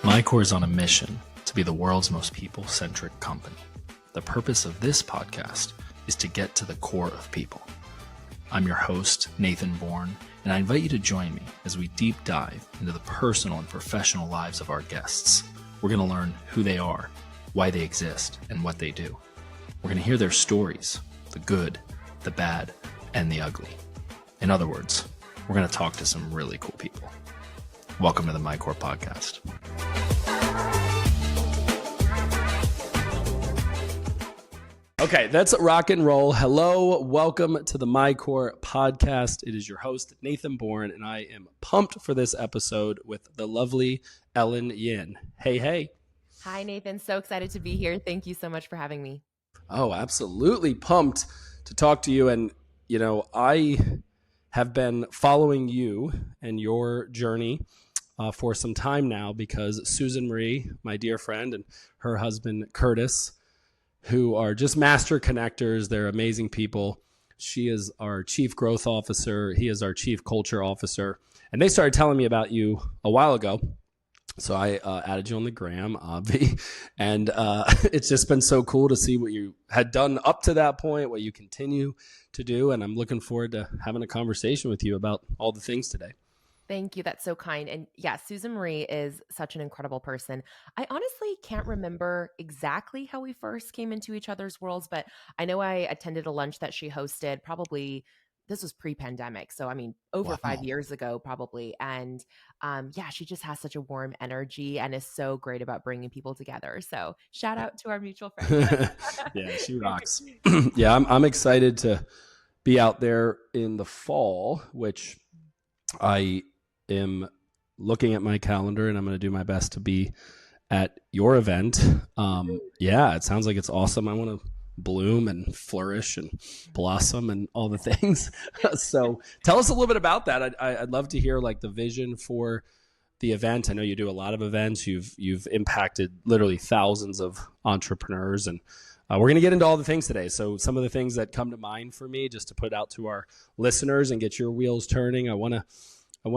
MyCore is on a mission to be the world's most people-centric company. The purpose of this podcast is to get to the core of people. I'm your host, Nathan Bourne, and I invite you to join me as we deep dive into the personal and professional lives of our guests. We're going to learn who they are, why they exist, and what they do. We're going to hear their stories, the good, the bad, and the ugly. In other words, we're going to talk to some really cool people. Welcome to the MyCore podcast. Okay, that's rock and roll. Hello, welcome to the MyCore podcast. It is your host, Nathan Bourne, and I am pumped for this episode with the lovely Ellen Yin. Hey, hey. Hi, Nathan. So excited to be here. Thank you so much for having me. Oh, absolutely pumped to talk to you. And, you know, I have been following you and your journey for some time now because Susan Marie, my dear friend, and her husband, Curtis, who are just master connectors. They're amazing people. She is our chief growth officer. He is our chief culture officer. And they started telling me about you a while ago. So I added you on the gram, Obvi. And it's just been so cool to see what you had done up to that point, what you continue to do. And I'm looking forward to having a conversation with you about all the things today. Thank you. That's so kind. And yeah, Susan Marie is such an incredible person. I honestly can't remember exactly how we first came into each other's worlds, but I know I attended a lunch that she hosted probably, this was pre-pandemic. So, I mean, over 5 years ago, probably. And yeah, she just has such a warm energy and is so great about bringing people together. So shout out to our mutual friend. Yeah, she rocks. Yeah, I'm excited to be out there in the fall, which I am looking at my calendar and I'm going to do my best to be at your event. Yeah, it sounds like it's awesome. I want to bloom and flourish and blossom and all the things. So tell us a little bit about that. I'd love to hear like the vision for the event. I know you do a lot of events. You've impacted literally thousands of entrepreneurs, and we're going to get into all the things today. So some of the things that come to mind for me, just to put out to our listeners and get your wheels turning. I want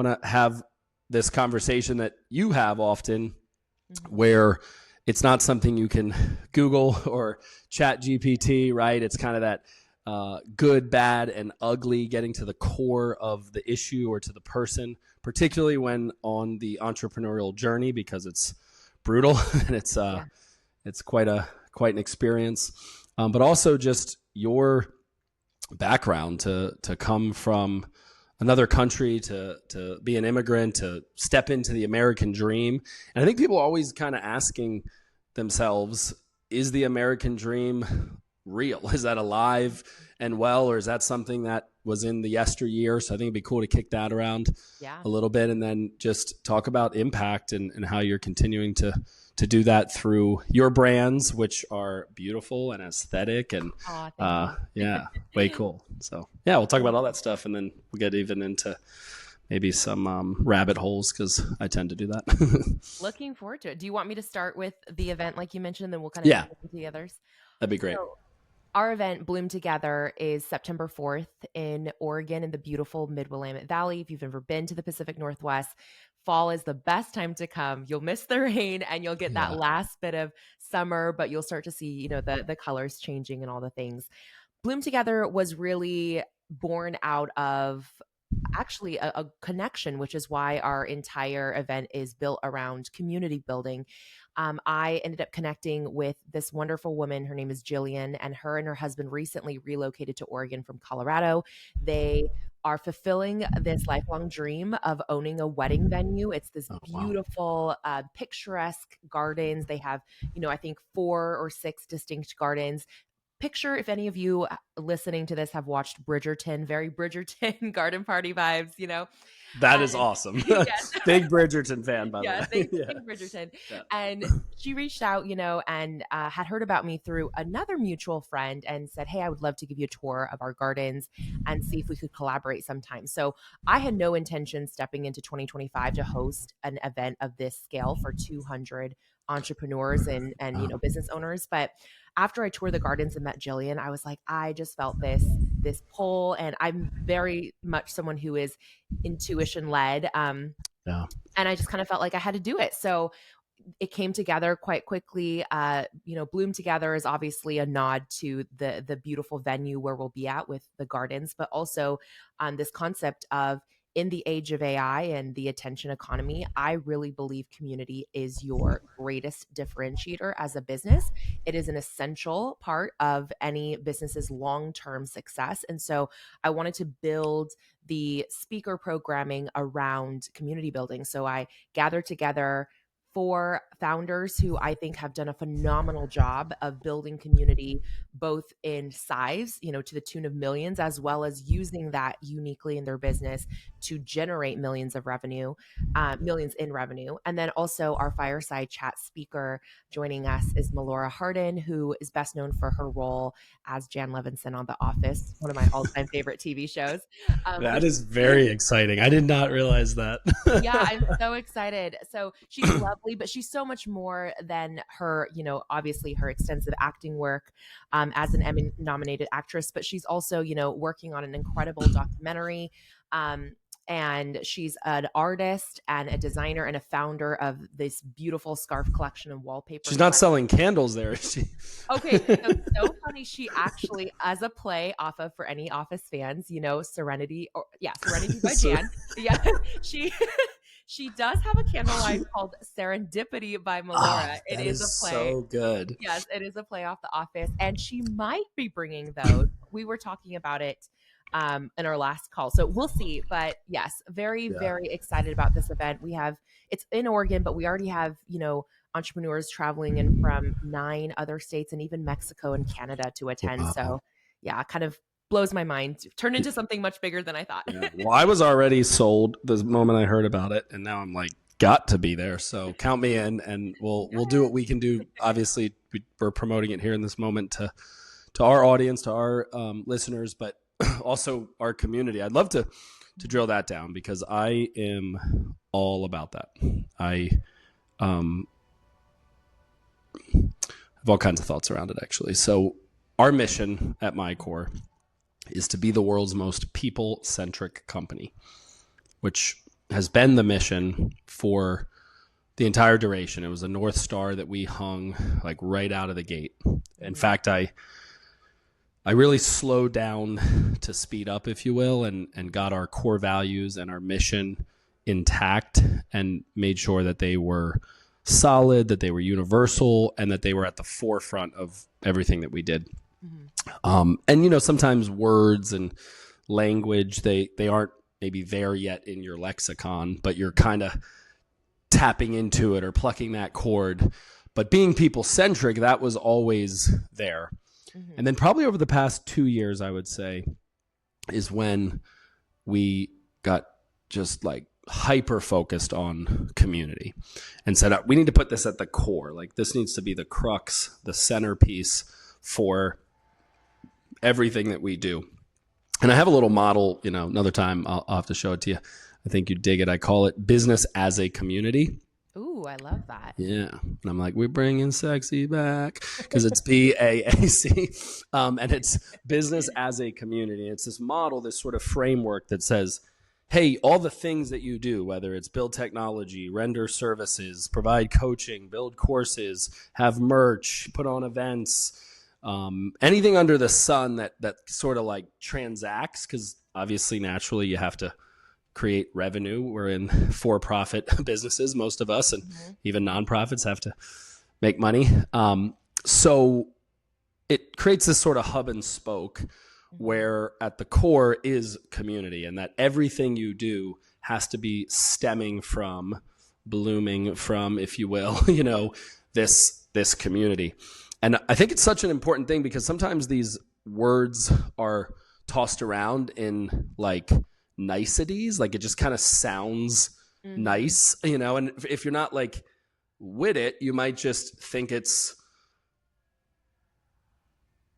to have this conversation that you have often where it's not something you can Google or chat GPT, right? It's kind of that good, bad, and ugly, getting to the core of the issue or to the person, particularly when on the entrepreneurial journey, because it's brutal and it's quite an experience. But also just your background to come from another country, to be an immigrant, to step into the American dream. And I think people are always kind of asking themselves, is the American dream real? Is that alive and well, or is that something that was in the yesteryear? So I think it'd be cool to kick that around a little bit and then just talk about impact and how you're continuing to do that through your brands, which are beautiful and aesthetic and yeah, way cool. So yeah, we'll talk about all that stuff and then we'll get even into maybe some rabbit holes because I tend to do that. Looking forward to it. Do you want me to start with the event like you mentioned, then we'll kind of get into the others? That'd be great. So, our event, Bloom Together, is September 4th in Oregon in the beautiful Mid-Willamette Valley. If you've ever been to the Pacific Northwest, fall is the best time to come. You'll miss the rain and you'll get that last bit of summer, but you'll start to see, you know, the colors changing and all the things. Bloom Together was really born out of actually a connection, which is why our entire event is built around community building. I ended up connecting with this wonderful woman. Her name is Jillian, and her husband recently relocated to Oregon from Colorado. They are fulfilling this lifelong dream of owning a wedding venue. It's this beautiful, picturesque gardens. They have, you know, I think 4 or 6 distinct gardens. Picture, if any of you listening to this have watched Bridgerton, very Bridgerton garden party vibes, you know. That is awesome. Yes. Big Bridgerton fan, by the way. Big Bridgerton. Yeah. And she reached out, you know, and had heard about me through another mutual friend and said, hey, I would love to give you a tour of our gardens and see if we could collaborate sometime. So I had no intention stepping into 2025 to host an event of this scale for 200 entrepreneurs and you know, business owners. But after I toured the gardens and met Jillian, I was like, I just felt this pull, and I'm very much someone who is intuition led. And I just kind of felt like I had to do it. So it came together quite quickly. Bloom Together is obviously a nod to the beautiful venue where we'll be at with the gardens, but also this concept of, in the age of AI and the attention economy, I really believe community is your greatest differentiator as a business. It is an essential part of any business's long term success. And so I wanted to build the speaker programming around community building. So I gathered together four founders who I think have done a phenomenal job of building community, both in size, to the tune of millions, as well as using that uniquely in their business to generate millions in revenue. And then also our fireside chat speaker joining us is Melora Hardin, who is best known for her role as Jan Levinson on The Office, one of my all-time favorite TV shows. That is very exciting. I did not realize that. Yeah, I'm so excited. So she's lovely, but she's so much more than her, obviously her extensive acting work as an Emmy nominated actress, but she's also, working on an incredible documentary. And she's an artist and a designer and a founder of this beautiful scarf collection and wallpaper. She's not selling candles there, is she? Okay, so funny. She actually, as a play off of, for any Office fans, Serenity by Jan. Yeah, she does have a candle line called Serendipity by Melora. It is a play. So good. Yes, it is a play off The Office, and she might be bringing those. We were talking about it in our last call, so we'll see. But yes, very excited about this event. It's in Oregon, but we already have entrepreneurs traveling in from 9 other states and even Mexico and Canada to attend. Wow. So yeah, kind of blows my mind. Turned into something much bigger than I thought. Yeah. Well, I was already sold the moment I heard about it, and now I'm like, got to be there. So count me in, and we'll do what we can do. Obviously, we're promoting it here in this moment to our audience, to our listeners, but also our community. I'd love to drill that down, because I am all about that. I have all kinds of thoughts around it, actually. So our mission at MyCore is to be the world's most people-centric company, which has been the mission for the entire duration. It was a North Star that we hung like right out of the gate. In fact, I really slowed down to speed up, if you will, and got our core values and our mission intact and made sure that they were solid, that they were universal, and that they were at the forefront of everything that we did. Mm-hmm. And sometimes words and language, they aren't maybe there yet in your lexicon, but you're kind of tapping into it or plucking that cord. But being people-centric, that was always there. Mm-hmm. And then probably over the past 2 years, I would say, is when we got just like hyper focused on community and said, we need to put this at the core. Like, this needs to be the crux, the centerpiece for everything that we do. And I have a little model, another time I'll have to show it to you. I think you'd dig it. I call it business as a community. Ooh, I love that. Yeah. And I'm like, we're bringing sexy back, because it's BAAC. And it's business as a community. It's this model, this sort of framework that says, hey, all the things that you do, whether it's build technology, render services, provide coaching, build courses, have merch, put on events, anything under the sun that sort of like transacts, because obviously naturally you have to create revenue. We're in for-profit businesses, most of us, and even nonprofits have to make money. So it creates this sort of hub and spoke where at the core is community, and that everything you do has to be stemming from, blooming from, if you will, this community. And I think it's such an important thing, because sometimes these words are tossed around in like niceties, like it just kind of sounds nice, and if you're not like with it, you might just think it's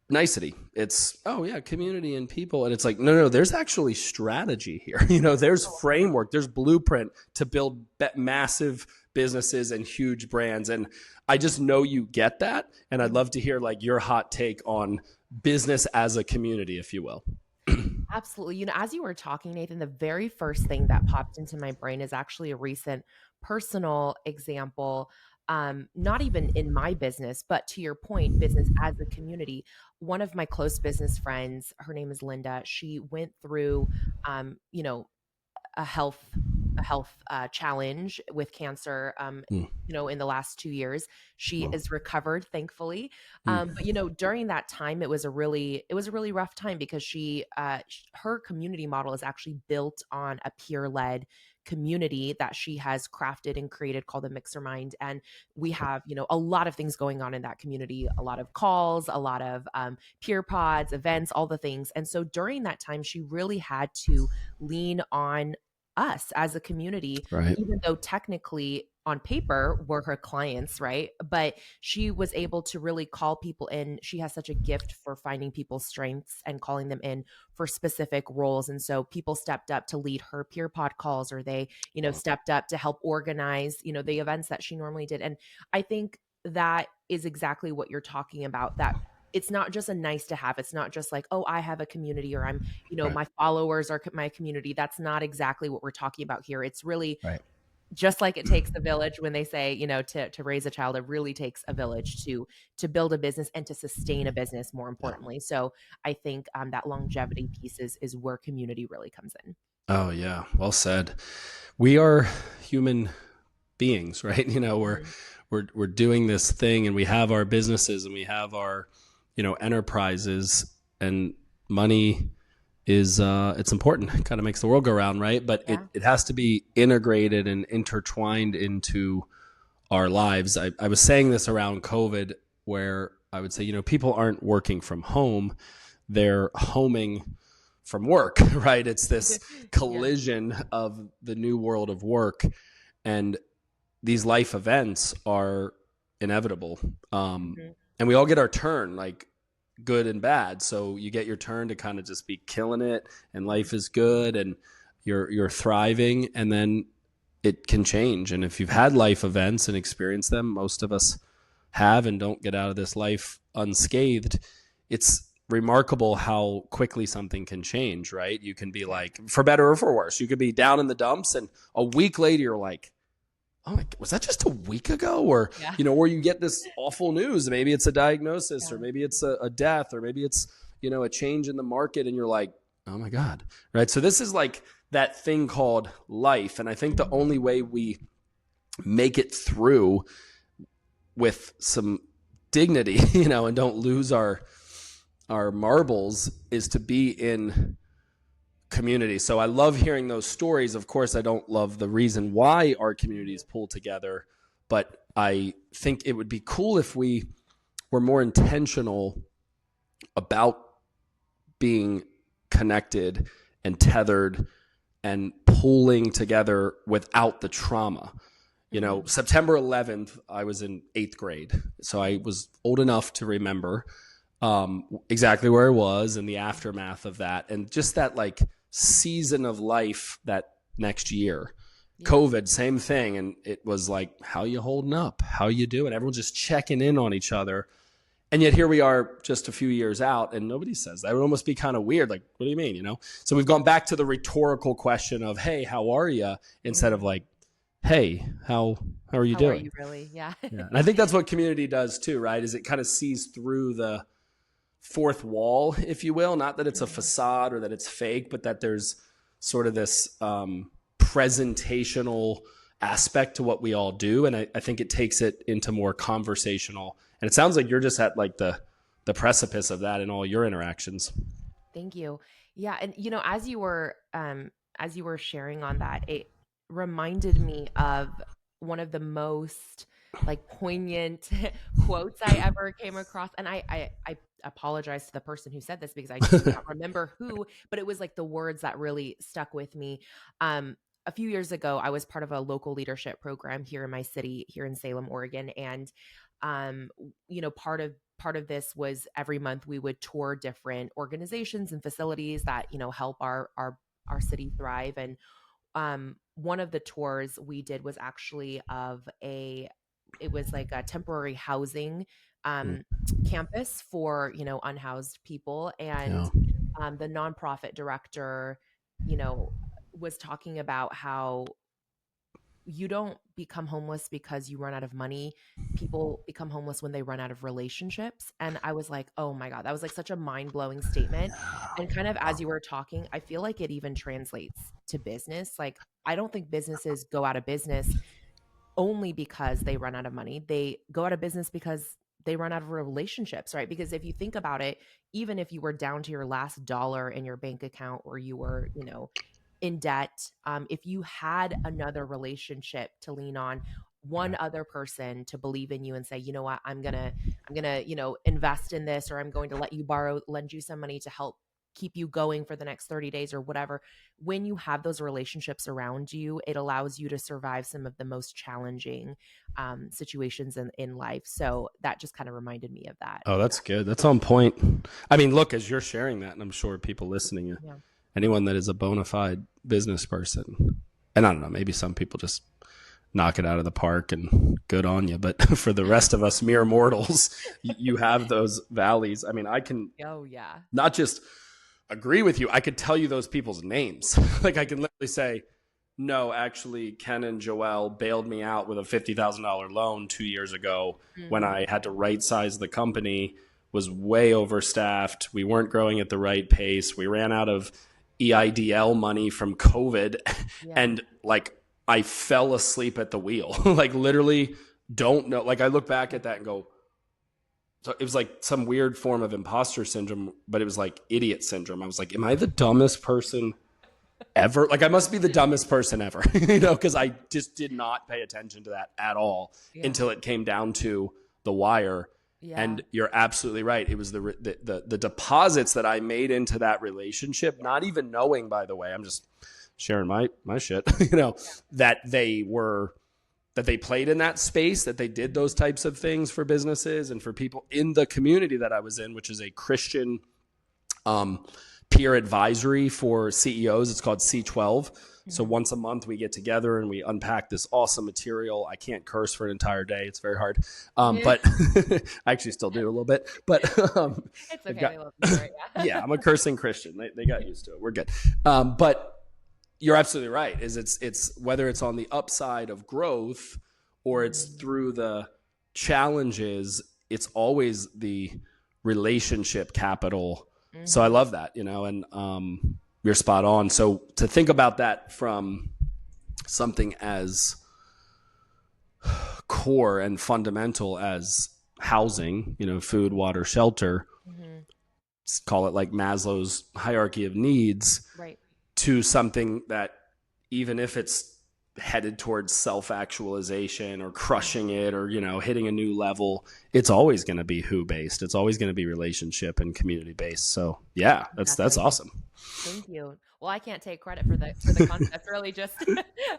nicety. It's, oh yeah, community and people. And it's like, no, there's actually strategy here. There's framework, there's blueprint to build massive businesses and huge brands. And I just know you get that. And I'd love to hear like your hot take on business as a community, if you will. Absolutely. As you were talking, Nathan, the very first thing that popped into my brain is actually a recent personal example not even in my business, but to your point, business as a community. One of my close business friends, her name is Linda. She went through, you know, a health challenge with cancer, Mm, in the last 2 years. She well, is recovered, thankfully. But mm, during that time, it was a really rough time because her community model is actually built on a peer led community that she has crafted and created called the Mixer Mind. And we have, a lot of things going on in that community, a lot of calls, a lot of peer pods, events, all the things. And so during that time, she really had to lean on us as a community, right. even though technically on paper we're her clients, right? But she was able to really call people in. She has such a gift for finding people's strengths and calling them in for specific roles. And so people stepped up to lead her peer pod calls, or they, Well, stepped up to help organize, the events that she normally did. And I think that is exactly what you're talking about, that it's not just a nice to have. It's not just like, oh, I have a community, or I'm, right, my followers are my community. That's not exactly what we're talking about here. It's really right. just like it takes a village when they say, to raise a child. It really takes a village to build a business and to sustain a business, more Yeah. importantly. So I think that longevity piece is where community really comes in. Oh yeah, well said. We are human beings, right? Mhm. We're doing this thing, and we have our businesses, and we have our enterprises, and money is it's important. It kind of makes the world go round, right? But Yeah. it has to be integrated and intertwined into our lives. I was saying this around COVID, where I would say, people aren't working from home, they're homing from work, right? It's this Yeah. collision of the new world of work. And these life events are inevitable. Mhm. And we all get our turn, like good and bad. So you get your turn to kind of just be killing it, and life is good, and you're thriving, and then it can change. And if you've had life events and experienced them, most of us have, and don't get out of this life unscathed. It's remarkable how quickly something can change, right? You can be Yeah. like, for better or for worse, you could be down in the dumps, and a week later you're like, oh my, was that just a week ago? Or, Yeah. or you get this awful news. Maybe it's a diagnosis, or Yeah. maybe it's a death, or maybe it's, a change in the market. And you're like, oh my God. Right. So this is like that thing called life. And I think the only Mhm. way we make it through with some dignity, and don't lose our marbles, is to be in community. So I love hearing those stories. Of course, I don't love the reason why our communities pull together, but I think it would be cool if we were more intentional about being connected and tethered and pulling together without the trauma. Mhm. September 11th, I was in 8th grade. So I was old enough to remember exactly where I was and the aftermath of that. And just that like season of life that next year. Yeah. COVID, same thing. And it was like, how you holding up? How you doing? Everyone's just checking in on each other. And yet here we are just a few years out, and nobody says that. It would almost be kind of weird. Like, what do you mean? So we've gone back to the rhetorical question of, hey, how are you? Instead of Mhm. like, hey, how are you How are doing? you really? Yeah. Yeah. And I think that's what community does too, right? Is it kind of sees through the fourth wall, if you will. Not that it's a Mhm. facade or that it's fake, but that there's sort of this presentational aspect to what we all do. And I think it takes it into more conversational. And it sounds like you're just at like the precipice of that in all your interactions. Thank you. Yeah, and as you were sharing on that, it reminded me of one of the most like poignant quotes I ever came across. And I apologize to the person who said this because I do not remember who, but it was like the words that really stuck with me. A few years ago, I was part of a local leadership program here in my city, here in Salem, Oregon. And part of this was every month we would tour different organizations and facilities that help our city thrive. And one of the tours we did was actually of a it was like a temporary housing um campus for unhoused people. And Yeah. the nonprofit director you know was talking about how you don't become homeless because you run out of money. People become homeless when they run out of relationships. And I was like, oh my God, that was like such a mind blowing statement. And kind of as you were talking, I feel like it even translates to business. Like, I don't think businesses go out of business only because they run out of money. They go out of business because they run out of relationships, right? Because if you think about it, even if you were down to your last dollar in your bank account, or you were, in debt, if you had another relationship to lean on, one Yeah. other person to believe in you and say, you know what, I'm gonna invest in this, or I'm going to let you lend you some money to help keep you going for the next 30 days or whatever. When you have those relationships around you, it allows you to survive some of the most challenging situations in life. So that just kind of reminded me of that. Oh, that's good. That's on point. I mean, look, as you're sharing that, and I'm sure people listening, Yeah. anyone that is a bona fide business person, and I don't know, maybe some people just knock it out of the park and good on you. But for the rest of us mere mortals, you have those valleys. I mean, I can Oh yeah. not just agree with you, I could tell you those people's names. Like I can literally say, no, actually, Ken and Joelle bailed me out with a $50,000 loan 2 years ago when Hmm. I had to right size the company, was way overstaffed. We weren't growing at the right pace. We ran out of EIDL money from COVID. Yeah. And like, I fell asleep at the wheel. Like, literally, don't know. Like, I look back at that and go, so it was like some weird form of imposter syndrome, but it was like idiot syndrome. I was like, am I the dumbest person ever? Like, I must be the dumbest person ever, because I just did not pay attention to that at all Yeah. until it came down to the wire. Yeah. And you're absolutely right. It was the deposits that I made into that relationship, not even knowing, by the way, I'm just sharing my shit, that they played in that space, that they did those types of things for businesses and for people in the community that I was in, which is a Christian um, peer advisory for CEOs. It's called C12. So Mhm. once a month we get together and we unpack this awesome material. I can't curse for an entire day. It's very hard. Yeah. But I actually still do a little bit, but It's they've okay. got, They love you for it. Yeah. yeah, I'm a cursing Christian. They got used to it. We're good. But you're absolutely right. It's whether it's on the upside of growth or it's Mhm. through the challenges, it's always the relationship capital. So I Mhm. love that, and you're spot on. So to think about that from something as core and fundamental as housing, food, water, shelter, Mhm. call it like Maslow's hierarchy of needs, Right. to something that, even if it's headed towards self-actualization or crushing it, or hitting a new level, it's always going to be who based. It's always going to be relationship and community based. So yeah, that's Exactly. awesome. Thank you. Well, I can't take credit for the concept, really, just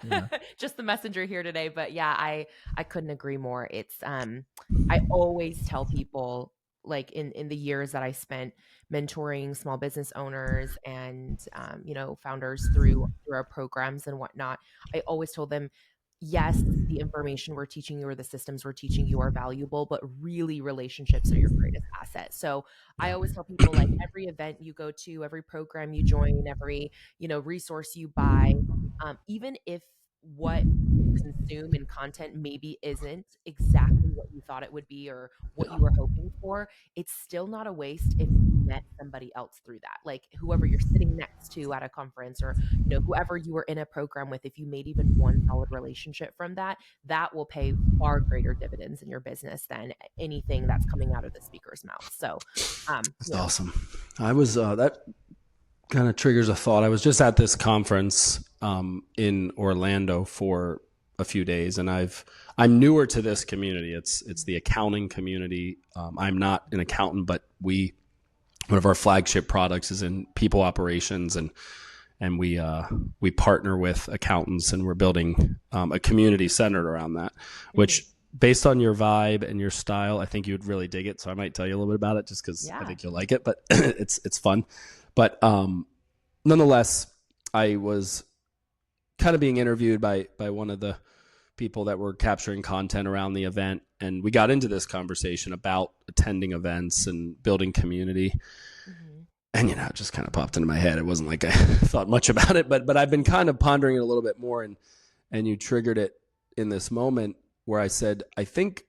Yeah. just the messenger here today. But yeah, I couldn't agree more. It's I always tell people, like, in the years that I spent mentoring small business owners and founders through our programs and whatnot, I always told them, yes, the information we're teaching you or the systems we're teaching you are valuable, but really relationships are your greatest asset. So I Yeah. always tell people, like, every event you go to, every program you join, every, resource you buy, even if what you consume in content maybe isn't exactly what you thought it would be or what Yeah. you were hoping for, it's still not a waste if you met somebody else through that. Like, whoever you're sitting next to at a conference, or, whoever you were in a program with, if you made even one solid relationship from that, that will pay far greater dividends in your business than anything that's coming out of the speaker's mouth. So, That's awesome. I was that kind of triggers a thought. I was just at this conference in Orlando for a few days, and I'm newer to this community. It's the accounting community. I'm not an accountant, but one of our flagship products is in people operations, and we partner with accountants, and we're building a community centered around that, Mhm. which, based on your vibe and your style, I think you would really dig it. So I might tell you a little bit about it just because I Yeah. think you'll like it, but it's fun. But nonetheless, I was kind of being interviewed by one of the people that were capturing content around the event, and we got into this conversation about attending events and building community. Mhm. And it just kind of popped into my head. It wasn't like I thought much about it, but I've been kind of pondering it a little bit more, and you triggered it in this moment where I said, I think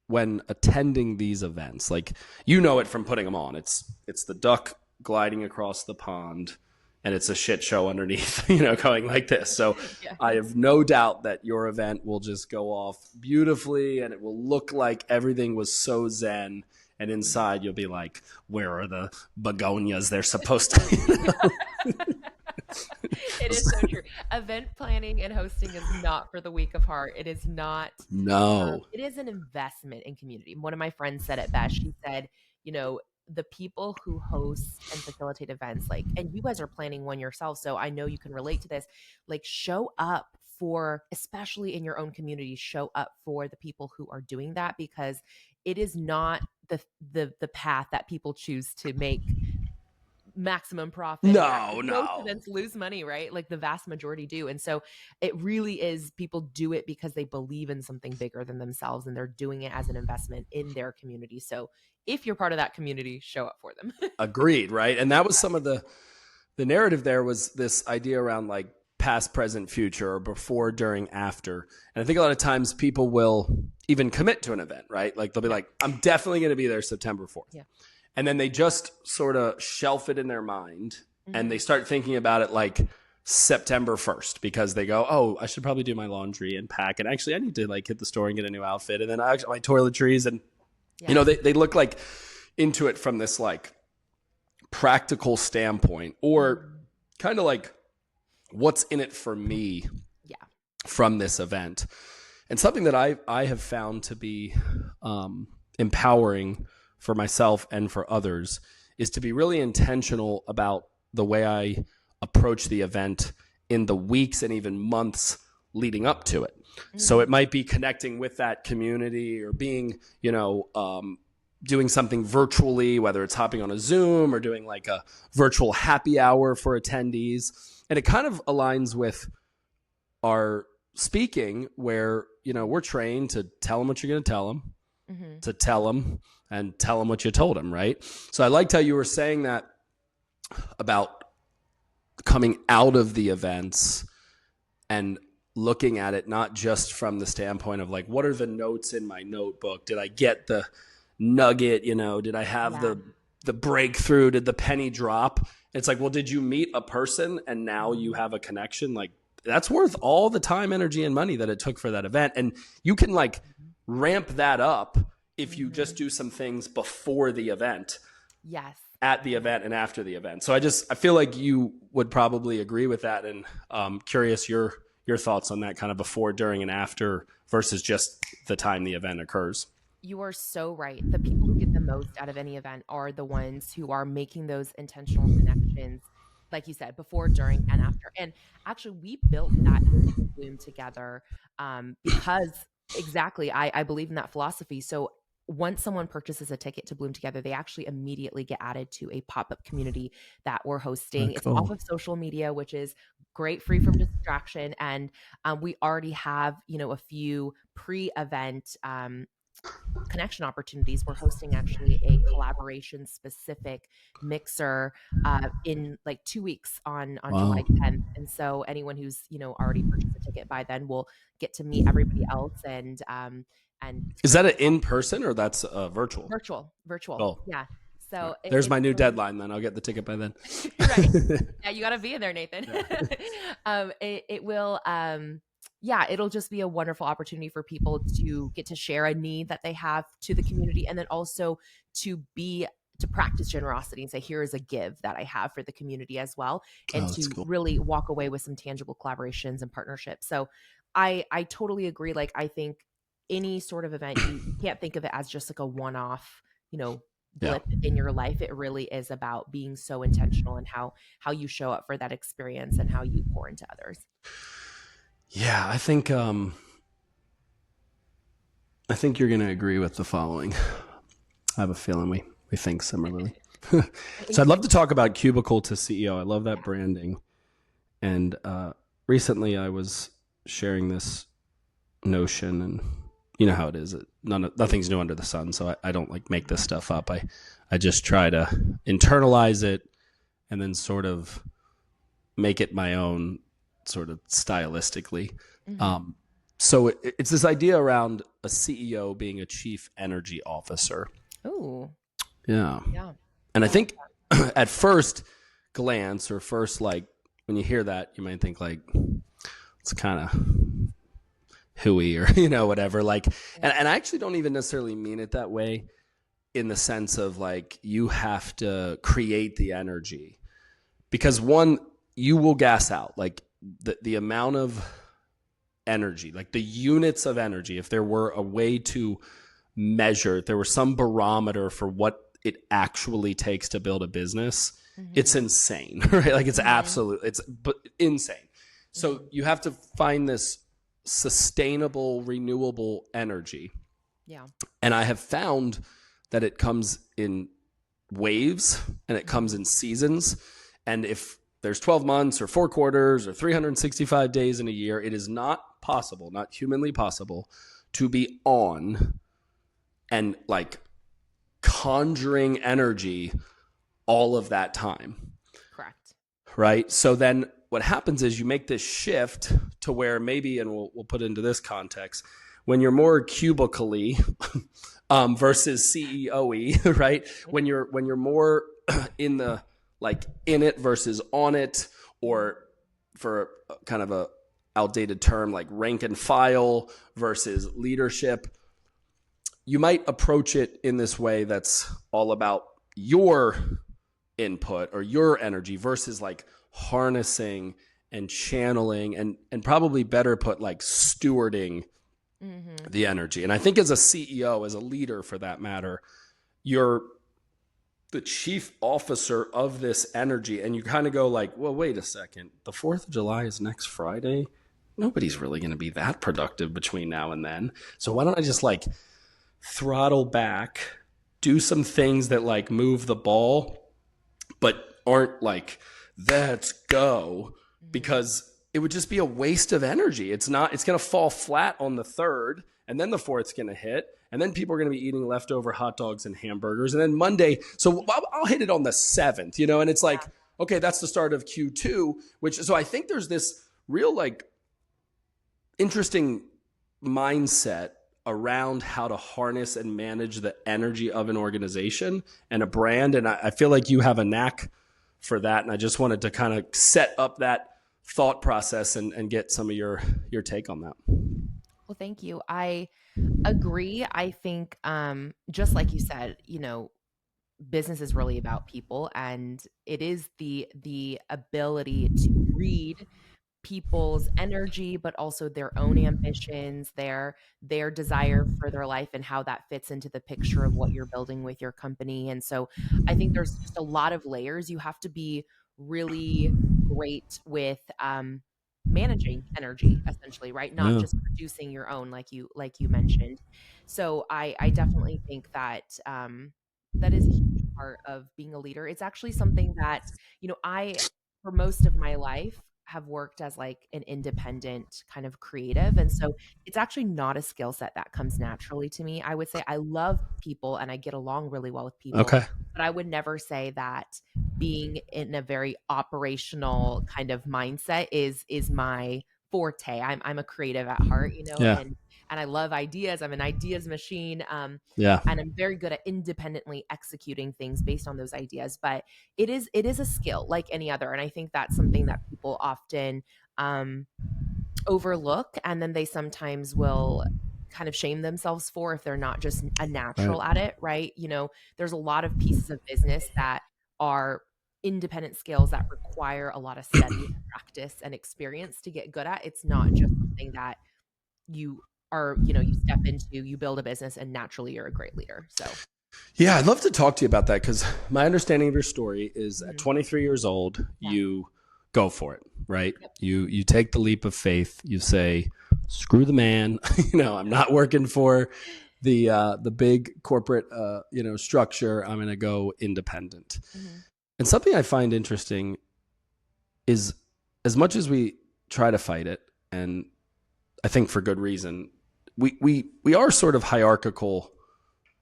when attending these events, like, you know it from putting them on, it's the duck gliding across the pond and it's a shit show underneath, going like this. So Yeah. I have no doubt that your event will just go off beautifully and it will look like everything was so zen. And inside you'll be like, where are the begonias they're supposed to? It is so true. Event planning and hosting is not for the weak of heart. It is not. No. It is an investment in community. One of my friends said it best. She said, the people who host and facilitate events, like, and you guys are planning one yourself, so I know you can relate to this, like, show up for, especially in your own community, show up for the people who are doing that, because it is not the path that people choose to make maximum profit. No. Most events lose money, right? Like, the vast majority do. And so it really is, people do it because they believe in something bigger than themselves, and they're doing it as an investment in their community. So if you're part of that community, show up for them. Agreed, right? And that was some of the narrative there, was this idea around like past, present, future, or before, during, after. And I think a lot of times people will even commit to an event, right? Like, they'll be like, I'm definitely going to be there September 4th. Yeah. And then they just sort of shelf it in their mind, and they start thinking about it like September 1st, because they go, oh, I should probably do my laundry and pack. And actually I need to like hit the store and get a new outfit. And then my toiletries, and they look like into it from this like practical standpoint, or kind of like, what's in it for me from this event. And something that I have found to be empowering for myself and for others is to be really intentional about the way I approach the event in the weeks and even months leading up to it. So it might be connecting with that community, or being, doing something virtually, whether it's hopping on a Zoom or doing like a virtual happy hour for attendees. And it kind of aligns with our speaking, where, we're trained to tell them what you're going to tell them, to tell them and tell them what you told them, right? So I liked how you were saying that about coming out of the events and looking at it not just from the standpoint of like, what are the notes in my notebook? Did I get the nugget? Did I have the breakthrough? Did the penny drop? It's like, well, did you meet a person and now you have a connection? Like, that's worth all the time, energy, and money that it took for that event. And you can like ramp that up if you just do some things before the event. Yes. At the event and after the event. So I feel like you would probably agree with that. And curious your thoughts on that, kind of before, during, and after, versus just the time the event occurs. You are so right. The people who get the most out of any event are the ones who are making those intentional connections, like you said, before, during, and after. And actually, we built that Bloom together because exactly, I believe in that philosophy. So once someone purchases a ticket to Bloom Together, they actually immediately get added to a pop-up community that we're hosting. It's off of social media, which is great, free from distraction. And we already have, a few pre-event connection opportunities. We're hosting actually a collaboration specific mixer in like 2 weeks on July 10th. And so anyone who's, already purchased a ticket by then will get to meet everybody else. And is that an in-person or that's virtual? Virtual. Oh. Yeah. So there's my new deadline. Then I'll get the ticket by then. Right. Yeah, you got to be in there, Nathan. Yeah. It will. It'll just be a wonderful opportunity for people to get to share a need that they have to the community, and then also to practice generosity and say, here is a give that I have for the community as well, and to really walk away with some tangible collaborations and partnerships. So I totally agree. Like, I think any sort of event, you can't think of it as just like a one-off, blip in your life. It really is about being so intentional and how you show up for that experience and how you pour into others. Yeah, I think you're going to agree with the following. I have a feeling we think similarly. So I'd love to talk about Cubicle to CEO. I love that branding. And recently I was sharing this notion, and you know how it is. Nothing's new under the sun. So I don't like make this stuff up. I just try to internalize it and then sort of make it my own sort of stylistically. Mm-hmm. So it's this idea around a CEO being a chief energy officer. Ooh, Yeah. yeah. And I I like think at first glance, or first, like, when you hear that, you might think like it's kind of hooey or, whatever. Like, that. and I actually don't even necessarily mean it that way, in the sense of like you have to create the energy, because one, you will gas out. Like the amount of energy, like the units of energy, if there were a way to measure, if there were some barometer for what it actually takes to build a business, it's Mm-hmm. insane, right? Like it's Mm-hmm. absolute, it's insane. So Mm-hmm. you have to find this sustainable, renewable energy. Yeah. And I have found that it comes in waves and it comes Mm-hmm. in seasons. And if there's 12 months or 4 quarters or 365 days in a year, it is not possible, not humanly possible, to be on and like conjuring energy all of that time. Correct. Right. So then what happens is you make this shift to where maybe, and we'll put it into this context, when you're more cubicle-y versus CEO-y, right? When you're more in the, like, in it versus on it, Mm-hmm. or for kind of a outdated term like rank and file versus leadership, you might approach it in this way that's all about your input or your energy versus like harnessing and channeling and probably better put, like, stewarding Mm-hmm. the energy. And I think as a CEO, as a leader for that matter, you're the chief officer of this energy, and you kind of go like, well, wait a second, the 4th of July is next Friday. Nobody's really going to be that productive between now and then. So why don't I just like throttle back, do some things that like move the ball but aren't like, let's go, Mm-hmm. because it would just be a waste of energy. It's not, it's going to fall flat on the 3rd, and then the 4th's going to hit, and then people are going to be eating leftover hot dogs and hamburgers. And then Monday, so I'll hit it on the 7th, and it's like, okay, that's the start of Q2, which, so I think there's this real like interesting mindset around how to harness and manage the energy of an organization and a brand. And I feel like you have a knack for that. And I just wanted to kind of set up that thought process and get some of your take on that. Well, thank you. I agree. I think just like you said, business is really about people, and it is the ability to read people's energy, but also their own ambitions, their desire for their life, and how that fits into the picture of what you're building with your company. And so I think there's just a lot of layers. You have to be really great with managing energy, essentially, right? Not Yeah. just producing your own, like you mentioned. So I definitely think that that is a huge part of being a leader. It's actually something that, I, for most of my life, have worked as like an independent kind of creative. And so it's actually not a skill set that comes naturally to me. I would say I love people and I get along really well with people, Okay. but I would never say that being in a very operational kind of mindset is my forte. I'm a creative at heart, Yeah. and I love ideas. I'm an ideas machine. Yeah. And I'm very good at independently executing things based on those ideas. But it is a skill like any other, and I think that's something that people often um, overlook, and then they sometimes will kind of shame themselves for if they're not just a Right. natural at it, right? There's a lot of pieces of business that are independent skills that require a lot of study, practice, and experience to get good at. It's not just something that you you step into, you build a business, and naturally you're a great leader. So, Yeah, I'd love to talk to you about that, because my understanding of your story is at mhm, 23 years old, yeah, you go for it, right? yep, You take the leap of faith. You say, "Screw the man." I'm not working for the big corporate structure. I'm going to go independent. mhm, And something I find interesting is, as much as we try to fight it, and I think for good reason, we are sort of hierarchical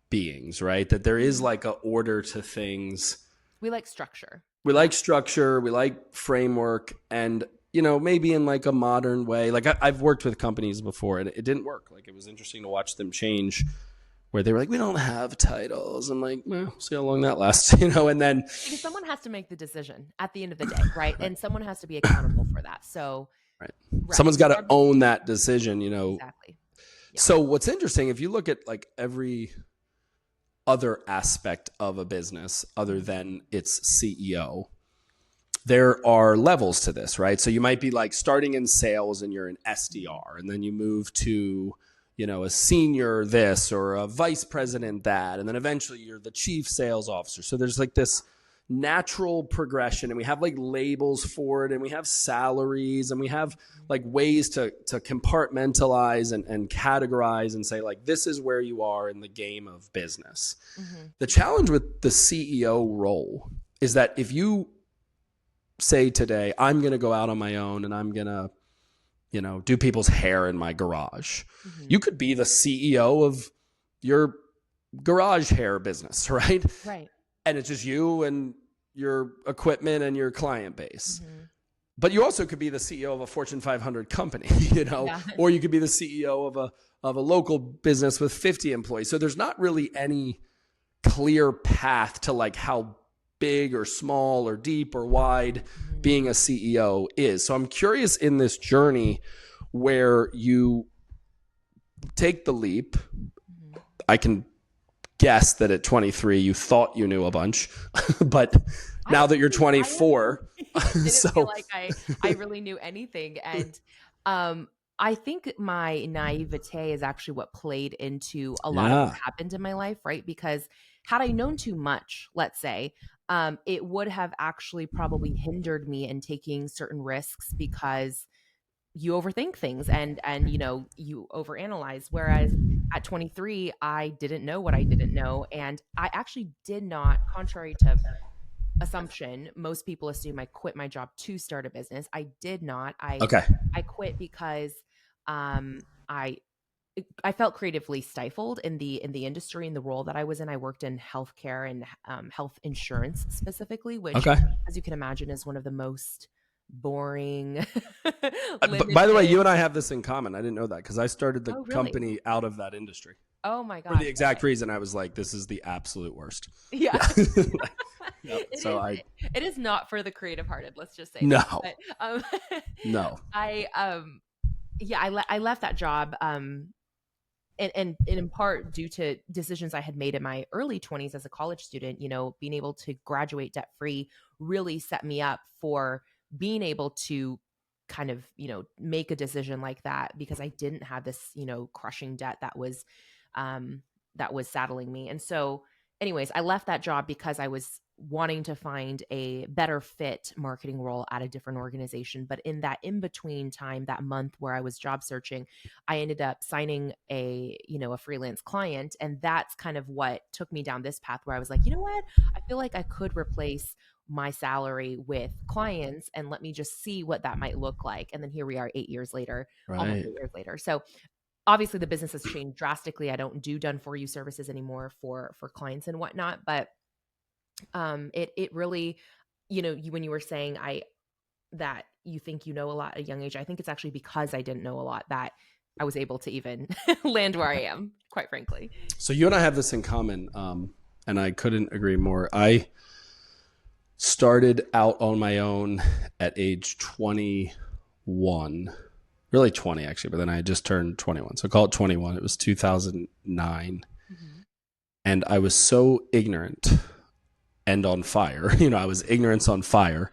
beings, right? That there is mhm. like a order to things. We like structure. We Yeah. like structure, we like framework, and maybe in like a modern way. Like I've worked with companies before and it didn't work. Like it was interesting to watch them change where they were like, we don't have titles. I'm like, well, see how long that lasts, and then. Because someone has to make the decision at the end of the day, right? And someone has to be accountable for that. So, Right. right. Someone's got to own that decision, Exactly. Yeah. So what's interesting, if you look at like every other aspect of a business other than its CEO, there are levels to this, right? So you might be like starting in sales and you're an SDR, and then you move to, a senior this or a vice president that, and then eventually you're the chief sales officer. So there's like this natural progression, and we have like labels for it, and we have salaries, and we have like ways to compartmentalize and categorize and say like, this is where you are in the game of business. Mm-hmm. The challenge with the CEO role is that if you say today, I'm going to go out on my own and I'm going to, do people's hair in my garage. Mm-hmm. You could be the CEO of your garage hair business, right? Right. And it's just you and your equipment and your client base. Mm-hmm. But you also could be the CEO of a Fortune 500 company, yeah. Or you could be the CEO of a local business with 50 employees. So there's not really any clear path to like how big or small or deep or wide being a CEO is. So I'm curious in this journey where you take the leap. I can guess that at 23 you thought you knew a bunch, but now that you're 24, I didn't feel like I really knew anything. And I think my naivete is actually what played into a lot of what happened in my life, right? Because had I known too much, let's say, it would have actually probably hindered me in taking certain risks because you overthink things and you overanalyze. Whereas at 23, I didn't know what I didn't know. And I actually did not, contrary to assumption, most people assume I quit my job to start a business. I did not. I quit because I felt creatively stifled in the industry, in the role that I was in. I worked in healthcare and health insurance specifically, which, as you can imagine, is one of the most boring. By the way, you and I have this in common. I didn't know that because I started the company out of that industry. Oh my God. For the exact reason I was like, this is the absolute worst. Yeah. Yep. It is not for the creative hearted. Let's just say no. That. But, no. I left that job. And in part due to decisions I had made in my early 20s as a college student. Being able to graduate debt free really set me up for being able to kind of, make a decision like that, because I didn't have this, crushing debt that was saddling me. And so anyways, I left that job because I was wanting to find a better fit marketing role at a different organization. But in that in-between time, that month where I was job searching, I ended up signing a freelance client. And that's kind of what took me down this path where I was like, you know what? I feel like I could replace my salary with clients and let me just see what that might look like. And then here we are 8 years later, almost 8 years later. So obviously the business has changed drastically. I don't do done for you services anymore for clients and whatnot, but it really, when you were saying that you think you know a lot at a young age, I think it's actually because I didn't know a lot that I was able to even land where I am, quite frankly. So you and I have this in common, and I couldn't agree more. I started out on my own at age 21, really 20 actually, but then I just turned 21. So call it 21. It was 2009. Mm-hmm. And I was so ignorant and on fire. I was ignorance on fire,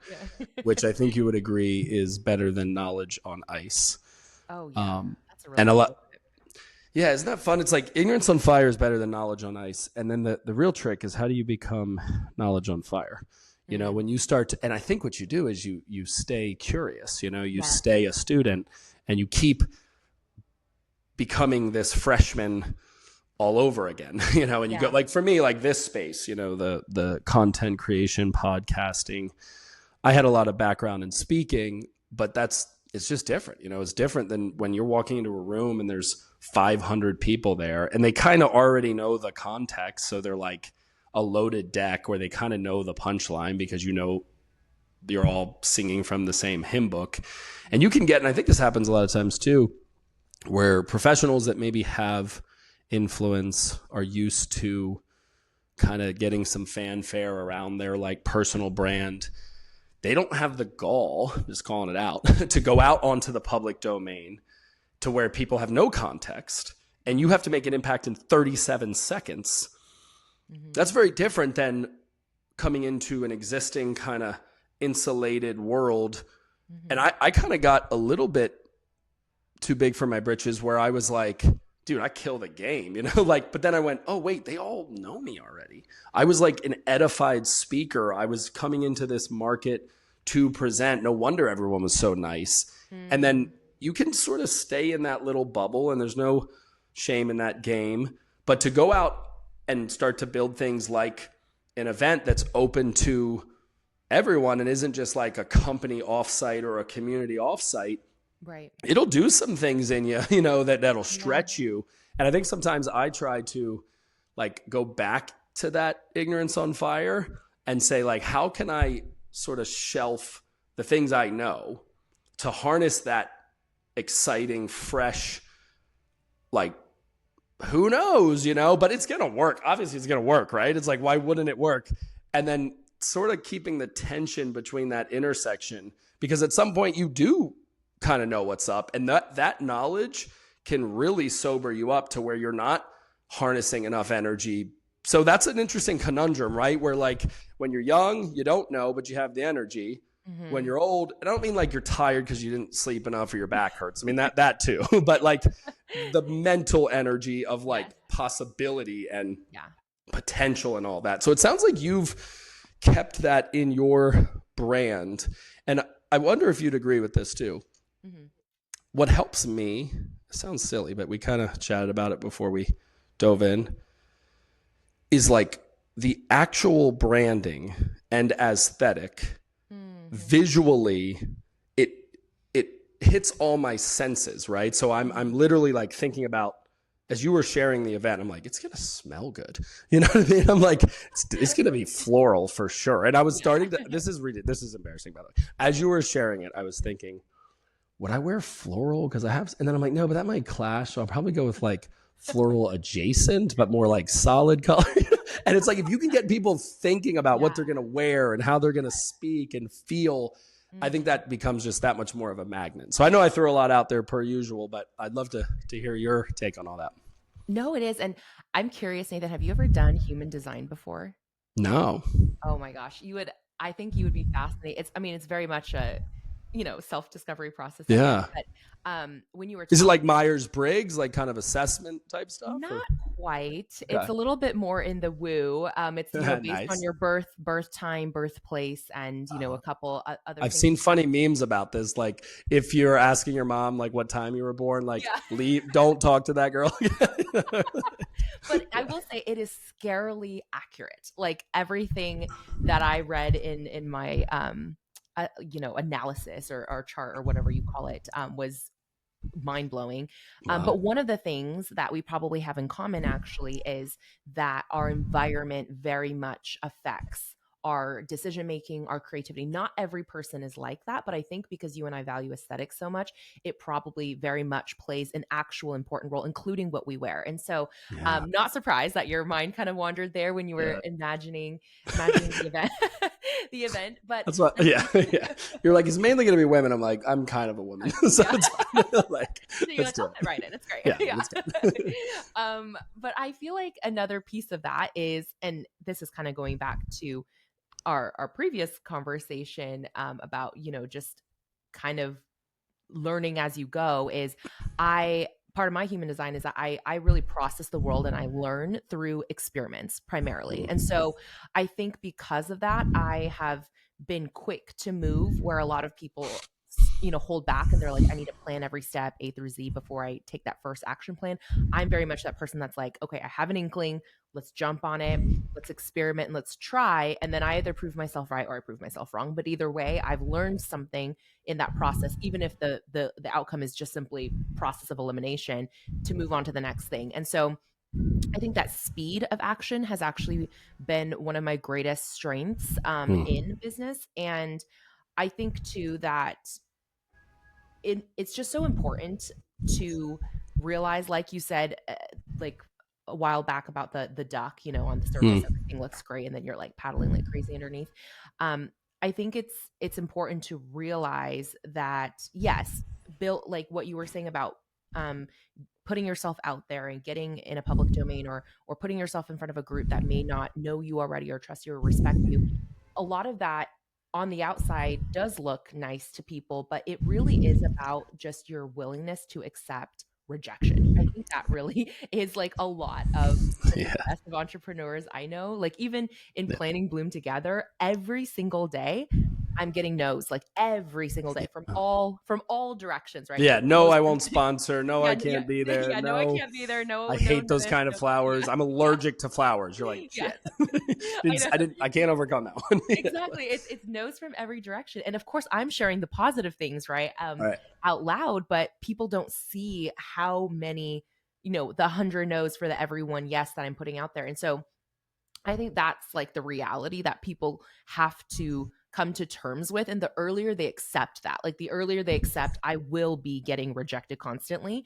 which I think you would agree is better than knowledge on ice. Oh yeah. That's a really and a lot. Yeah, isn't that fun? It's like ignorance on fire is better than knowledge on ice. And then the real trick is, how do you become knowledge on fire? Mm-hmm. When you start to, and I think what you do is you stay curious, you stay a student and you keep becoming this freshman all over again, and you go, like for me, like this space, the content creation, podcasting, I had a lot of background in speaking, but it's just different. It's different than when you're walking into a room and there's 500 people there and they kind of already know the context. So they're like a loaded deck where they kind of know the punchline because you're all singing from the same hymn book. And you can get, and I think this happens a lot of times too, where professionals that maybe have influence are used to kind of getting some fanfare around their like personal brand. They don't have the gall, just calling it out, to go out onto the public domain to where people have no context and you have to make an impact in 37 seconds. Mm-hmm. That's very different than coming into an existing kind of insulated world. Mm-hmm. And I kind of got a little bit too big for my britches where I was like, dude, I kill the game, you know, like, but then I went, oh wait, they all know me already. I was like an edified speaker. I was coming into this market to present. No wonder everyone was so nice. Mm-hmm. And then you can sort of stay in that little bubble and there's no shame in that game, but to go out and start to build things like an event that's open to everyone and isn't just like a company offsite or a community offsite, right? It'll do some things in you, you know, that'll stretch you. And I think sometimes I try to like go back to that ignorance on fire and say like, how can I sort of shelf the things I know to harness that exciting, fresh, like, who knows, you know, but it's going to work. Obviously it's going to work, right? It's like, why wouldn't it work? And then sort of keeping the tension between that intersection, because at some point you do kind of know what's up. And that knowledge can really sober you up to where you're not harnessing enough energy. So that's an interesting conundrum, right? Where like when you're young, you don't know, but you have the energy. Mm-hmm. When you're old, I don't mean like you're tired because you didn't sleep enough or your back hurts. I mean that too, but like the mental energy of like possibility and potential and all that. So it sounds like you've kept that in your brand. And I wonder if you'd agree with this too. Mm-hmm. What helps me, it sounds silly, but we kind of chatted about it before we dove in, is like the actual branding and aesthetic. Visually, it hits all my senses, right? So I'm literally like thinking about, as you were sharing the event, I'm like, it's gonna smell good, you know what I mean? I'm like, it's gonna be floral for sure. And I was starting to, this is embarrassing by the way. As you were sharing it, I was thinking, would I wear floral? Because I have, and then I'm like, no, but that might clash. So I'll probably go with like floral adjacent, but more like solid color. And it's like, if you can get people thinking about what they're going to wear and how they're going to speak and feel, I think that becomes just that much more of a magnet. So I know I threw a lot out there per usual, but I'd love to hear your take on all that. No, it is. And I'm curious, Nathan, have you ever done human design before? No. Oh my gosh. I think you would be fascinated. It's very much a, self-discovery process. Yeah. But when you were is it like Myers-Briggs, like kind of assessment type stuff? Not quite. Okay. It's a little bit more in the woo. It's based nice. On your birth time, birthplace, and a couple other. I've seen funny memes about this. Like if you're asking your mom like what time you were born, like leave, don't talk to that girl. But I will say it is scarily accurate. Like everything that I read in my analysis or chart or whatever you call it was mind-blowing. Wow. But one of the things that we probably have in common actually is that our environment very much affects our decision-making, our creativity. Not every person is like that, but I think because you and I value aesthetics so much, it probably very much plays an actual important role, including what we wear. And so not surprised that your mind kind of wandered there when you were imagining the event. The event, but that's what you're like, it's mainly going to be women. I'm like, I'm kind of a woman. So it's fine. Like, so you're like, I'll fit right in. It's great. But I feel like another piece of that is, and this is kind of going back to our previous conversation about, just kind of learning as you go, is part of my human design is that I really process the world and I learn through experiments primarily. And so I think because of that, I have been quick to move where a lot of people, hold back and they're like, I need to plan every step A through Z before I take that first action plan. I'm very much that person that's like, okay, I have an inkling. Let's jump on it. Let's experiment and let's try. And then I either prove myself right or I prove myself wrong. But either way, I've learned something in that process, even if the outcome is just simply process of elimination, to move on to the next thing. And so I think that speed of action has actually been one of my greatest strengths in business. And I think too that it's just so important to realize, like you said, like a while back about the duck, on the surface, Mm. everything looks great, and then you're like paddling like crazy underneath. Um, I think it's important to realize that yes, built like what you were saying about um putting yourself out there and getting in a public domain, or putting yourself in front of a group that may not know you already or trust you or respect you. A lot of that on the outside does look nice to people, but it really is about just your willingness to accept rejection. I think that really is like a lot of the Yeah. success of entrepreneurs I know. Like even in Yeah. planning Bloom Together, every single day I'm getting no's, like every single day from all directions, right? Yeah. No, No's I from won't sponsor. No, yeah, I yeah, can't be there. yeah, no, I No, can't be there. No, I no hate to those this. kind of No, yeah, flowers. I'm yeah, allergic to flowers. You're like, yeah. shit. I know. I can't overcome that one. Yeah. Exactly. It's no's from every direction. And of course, I'm sharing the positive things, right? All right. Out loud, but people don't see how many, the 100 no's for the every one yes that I'm putting out there. And so I think that's like the reality that people have to come to terms with. And the earlier they accept that, like the earlier they accept, I will be getting rejected constantly,